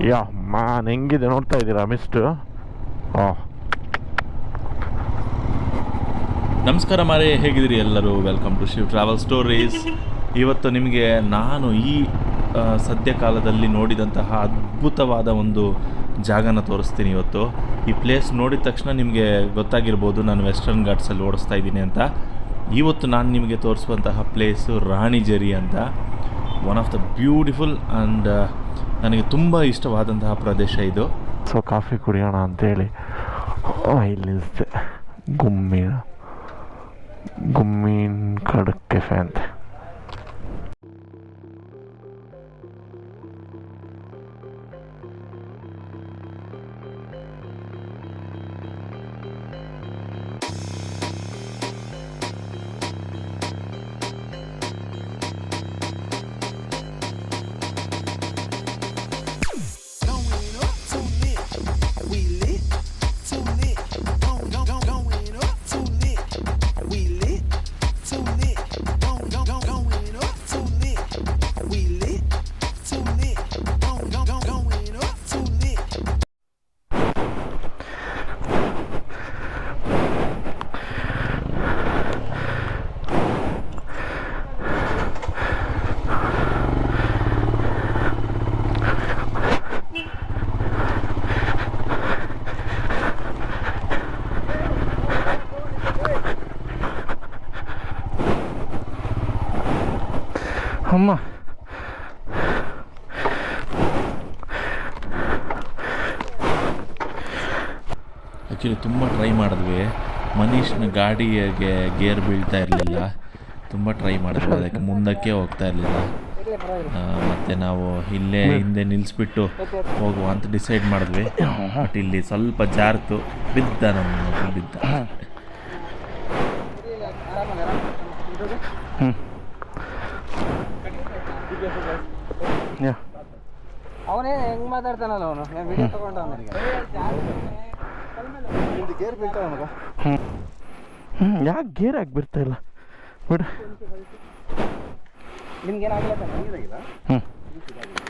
ಯಾ ಮಾನ್ ಹೆಂಗಿದೆ ನೋಡ್ತಾ ಇದ್ದೀರಾ ಮಿಸ್ಟು? ನಮಸ್ಕಾರ ಮಾರೇ, ಹೇಗಿದ್ದೀರಿ ಎಲ್ಲರೂ? Welcome to Shiv travel stories. ಇವತ್ತು ನಿಮಗೆ ನಾನು ಈ ಸದ್ಯ ಕಾಲದಲ್ಲಿ ನೋಡಿದಂತಹ ಅದ್ಭುತವಾದ ಒಂದು ಜಾಗನ ತೋರಿಸ್ತೀನಿ. ಇವತ್ತು ಈ ಪ್ಲೇಸ್ ನೋಡಿದ ತಕ್ಷಣ ನಿಮಗೆ ಗೊತ್ತಾಗಿರ್ಬೋದು ನಾನು ವೆಸ್ಟರ್ನ್ ಘಾಟ್ಸಲ್ಲಿ ಓಡಿಸ್ತಾ ಇದ್ದೀನಿ ಅಂತ. ಇವತ್ತು ನಾನು ನಿಮಗೆ ತೋರಿಸುವಂತಹ ಪ್ಲೇಸು ರಾಣಿಜರಿ ಅಂತ. One of the beautiful and ನನಗೆ ತುಂಬ ಇಷ್ಟವಾದಂತಹ ಪ್ರದೇಶ ಇದು. ಸೊ ಕಾಫಿ ಕುಡಿಯೋಣ ಅಂತೇಳಿ ಇಲ್ಲಿ ನಿಲ್ಲಿಸಿದೆ. ಗುಮ್ಮಿನ ಖಡಕ್ ಕೆಫೆ ಅಂತ. ಅಮ್ಮ ಆ್ಯಕ್ಚುಲಿ ತುಂಬ ಟ್ರೈ ಮಾಡಿದ್ವಿ. ಮನೀಶ್ನ ಗಾಡಿಗೆ ಗೇರ್ ಬೀಳ್ತಾ ಇರಲಿಲ್ಲ. ತುಂಬ ಟ್ರೈ ಮಾಡಿದ್ವಿ, ಅದಕ್ಕೆ ಮುಂದಕ್ಕೆ ಹೋಗ್ತಾ ಇರಲಿಲ್ಲ. ಮತ್ತು ನಾವು ಇಲ್ಲೇ ಹಿಂದೆ ನಿಲ್ಲಿಸ್ಬಿಟ್ಟು ಹೋಗುವ ಅಂತ ಡಿಸೈಡ್ ಮಾಡಿದ್ವಿ. ಬಟ್ ಇಲ್ಲಿ ಸ್ವಲ್ಪ ಜಾರ್ತು, ಬಿದ್ದ ನಮ್ಮ ಮಗು ಬಿದ್ದ. ಅವನೇ ಹೆಂಗ್ ಮಾತಾಡ್ತಾನಲ್ಲ ಅವನು, ವಿಡಿಯೋ ತಗೊಂಡು ಅವನಿಗೆ ಗೇರ್ ಬೀಳ್ತಾವ ಮಗ. ಯಾಕೆ ಗೇರ್ ಯಾಕೆ ಬಿಡ್ತಾ ಇಲ್ಲ ಬಿಡು. ನಿಮ್ಗೇನಾಗಿಲ್ಲ ತಾನೆ?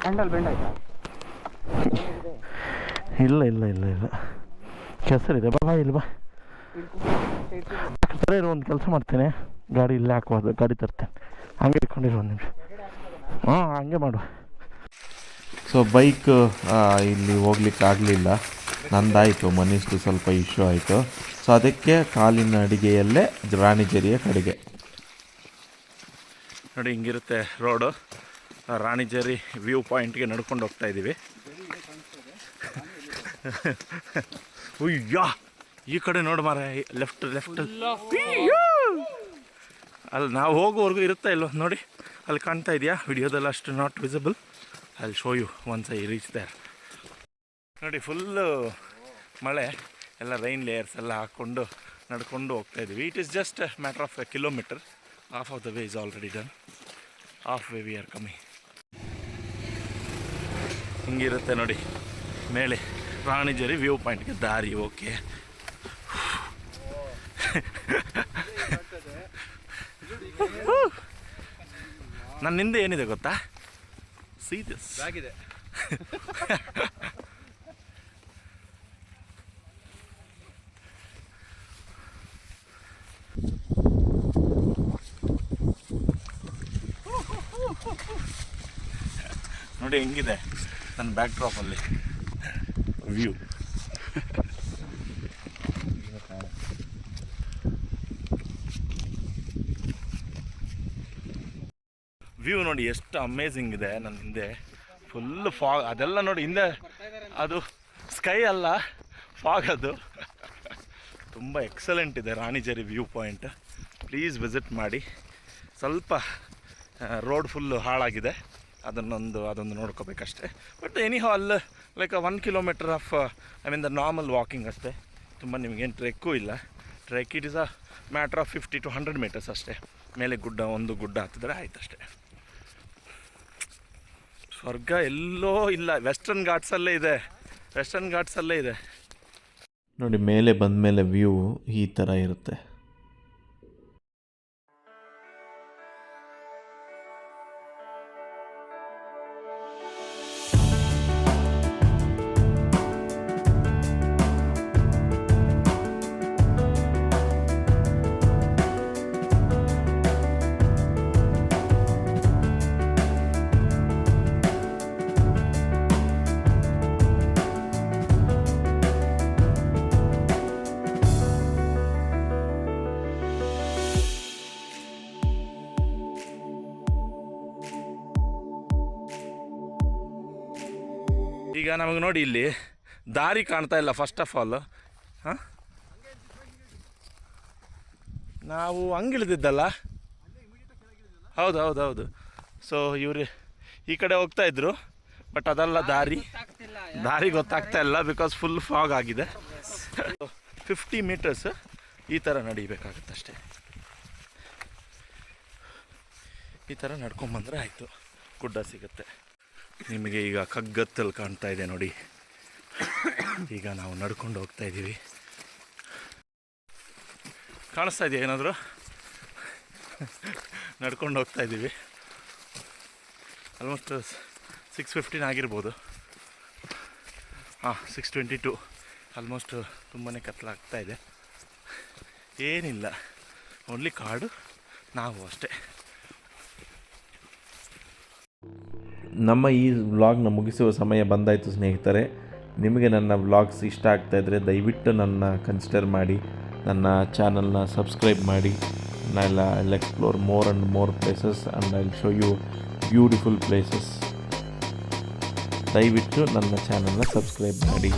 ಹ್ಯಾಂಡಲ್ ಬೆಂಡ್ ಆಯ್ತಾ? ಇಲ್ಲ ಇಲ್ಲ ಇಲ್ಲ ಇಲ್ಲ ಕೆಸರಿದೆ. ಬಾ ಇಲ್ಲಿ ಬಾ. ಸರಿ ಒಂದು ಕೆಲಸ ಮಾಡ್ತೇನೆ, ಗಾಡಿ ಇಲ್ಲೇ ಹಾಕುವುದು, ಗಾಡಿ ತರ್ತೇನೆ, ಹಂಗೆ ಇಟ್ಕೊಂಡಿರೋ ಒಂದು ನಿಮಿಷ. ಹಂಗೆ ಮಾಡು. ಸೊ ಬೈಕ್ ಇಲ್ಲಿ ಹೋಗ್ಲಿಕ್ಕೆ ಆಗಲಿಲ್ಲ, ನಂದಾಯಿತು. ಮನೀಶ್ದು ಸ್ವಲ್ಪ ಇಶ್ಯೂ ಆಯಿತು. ಸೊ ಅದಕ್ಕೆ ಕಾಲಿನ ಅಡಿಗೆಯಲ್ಲೇ ರಾಣಿಜರಿಯ ಕಡೆಗೆ ನೋಡಿ ಹಿಂಗಿರುತ್ತೆ ರೋಡು. ರಾಣಿಜರಿ ವ್ಯೂ ಪಾಯಿಂಟ್ಗೆ ನಡ್ಕೊಂಡು ಹೋಗ್ತಾ ಇದ್ದೀವಿ. ಉಯ್ಯಾ, ಈ ಕಡೆ ನೋಡು ಮಾರ, ಲೆಫ್ಟ್ ಅಲ್ಲಿ ನಾವು ಹೋಗೋವರೆಗೂ ಇರುತ್ತಾ ಇಲ್ವ ನೋಡಿ, ಅಲ್ಲಿ ಕಾಣ್ತಾ ಇದೆಯಾ? ವಿಡಿಯೋದಲ್ಲಿ ಅಷ್ಟು not visible. I'll show you once I reach there. ನೋಡಿ ಫುಲ್ಲು ಮಳೆ ಎಲ್ಲ, ರೈನ್ ಲೇಯರ್ಸ್ ಎಲ್ಲ ಹಾಕ್ಕೊಂಡು ನಡ್ಕೊಂಡು ಹೋಗ್ತಾ ಇದ್ದೀವಿ. It is just matter of a kilometre. Half of the way is already done. Half way we are coming. ಹಿಂಗಿರುತ್ತೆ ನೋಡಿ ಮೇಲೆ ರಾಣಿಜರಿ ವ್ಯೂ ಪಾಯಿಂಟ್ಗೆ ದಾರಿ. ಓಕೆ, ನನ್ನ ಹಿಂದೆ ಏನಿದೆ ಗೊತ್ತಾ? ಸೀದಸ್ ಆಗಿದೆ. ನೋಡಿ ಹೆಂಗಿದೆ ನನ್ನ ಬ್ಯಾಕ್ ಡ್ರಾಪಲ್ಲಿ ವ್ಯೂ. ವ್ಯೂ ನೋಡಿ ಎಷ್ಟು ಅಮೇಝಿಂಗ್ ಇದೆ. ನನ್ನ ಹಿಂದೆ ಫುಲ್ ಫಾಗ್, ಅದೆಲ್ಲ ನೋಡಿ ಹಿಂದೆ, ಅದು ಸ್ಕೈ ಅಲ್ಲ, ಫಾಗ್ ಅದು. ತುಂಬ ಎಕ್ಸಲೆಂಟ್ ಇದೆ Ranijhari view point. Please visit ಮಾಡಿ. ಸ್ವಲ್ಪ ರೋಡ್ ಫುಲ್ಲು ಹಾಳಾಗಿದೆ, ಅದೊಂದು ನೋಡ್ಕೋಬೇಕಷ್ಟೇ. ಬಟ್ ಎನಿಹೋ ಅಲ್ಲಿ like 1 kilometre of the normal walking ಅಷ್ಟೇ. ತುಂಬ ನಿಮಗೇನು ಟ್ರೆಕ್ಕೂ ಇಲ್ಲ. Trek it is a matter of 50 to 100 metres ಅಷ್ಟೇ. ಮೇಲೆ ಒಂದು ಗುಡ್ಡ ಹತ್ತಿದ್ರೆ ಆಯ್ತು ಅಷ್ಟೇ. ಸ್ವರ್ಗ ಎಲ್ಲೋ ಇಲ್ಲ, ವೆಸ್ಟರ್ನ್ ಘಾಟ್ಸಲ್ಲೇ ಇದೆ. ನೋಡಿ ಮೇಲೆ ಬಂದ ಮೇಲೆ ವ್ಯೂ ಈ ಥರ ಇರುತ್ತೆ. ಈಗ ನಮಗೆ ನೋಡಿ ಇಲ್ಲಿ ದಾರಿ ಕಾಣ್ತಾ ಇಲ್ಲ ಫಸ್ಟ್ ಆಫ್ ಆಲ್. ಹಾಂ, ನಾವು ಹಂಗಿಳಿದಿದ್ದಲ್ಲ. ಹೌದು ಹೌದು ಹೌದು. ಸೊ ಇವರು ಈ ಕಡೆ ಹೋಗ್ತಾ ಇದ್ರು, ಬಟ್ ಅದೆಲ್ಲ ದಾರಿ ಗೊತ್ತಾಗ್ತಾ ಇಲ್ಲ ಬಿಕಾಸ್ ಫುಲ್ ಫಾಗ್ ಆಗಿದೆ. 50 ಮೀಟರ್ಸ್ ಈ ಥರ ನಡಿಬೇಕಾಗುತ್ತೆ ಅಷ್ಟೇ. ಈ ಥರ ನಡ್ಕೊಂಬಂದರೆ ಆಯಿತು, ಗುಡ್ಡ ಸಿಗುತ್ತೆ ನಿಮಗೆ. ಈಗ ಕಗ್ಗತ್ತಲ್ಲಿ ಕಾಣ್ತಾ ಇದೆ ನೋಡಿ. ಈಗ ನಾವು ನಡ್ಕೊಂಡು ಹೋಗ್ತಾ ಇದ್ದೀವಿ. ಕಾಣಿಸ್ತಾ ಇದೆಯಾ ಏನಾದರೂ? ನಡ್ಕೊಂಡು ಹೋಗ್ತಾ ಇದ್ದೀವಿ. ಆಲ್ಮೋಸ್ಟ್ 6:15 ಆಗಿರ್ಬೋದು. 6:22. ಆಲ್ಮೋಸ್ಟ್ ತುಂಬಾ ಕತ್ಲಾಗ್ತಾ ಇದೆ. ಏನಿಲ್ಲ, ಓನ್ಲಿ ಕಾಡು, ನಾವು ಅಷ್ಟೇ. ನಮ್ಮ ಈ ವ್ಲಾಗ್ನ ಮುಗಿಸುವ ಸಮಯ ಬಂದಾಯಿತು ಸ್ನೇಹಿತರೆ. ನಿಮಗೆ ನನ್ನ ವ್ಲಾಗ್ಸ್ ಇಷ್ಟ ಆಗ್ತಾಯಿದ್ರೆ ದಯವಿಟ್ಟು ನನ್ನ ಕನ್ಸಿಡರ್ ಮಾಡಿ, ನನ್ನ ಚಾನಲ್ನ ಸಬ್ಸ್ಕ್ರೈಬ್ ಮಾಡಿ. I explore more and more places and I will show you beautiful places. ದಯವಿಟ್ಟು ನನ್ನ ಚಾನಲ್ನ ಸಬ್ಸ್ಕ್ರೈಬ್ ಮಾಡಿ.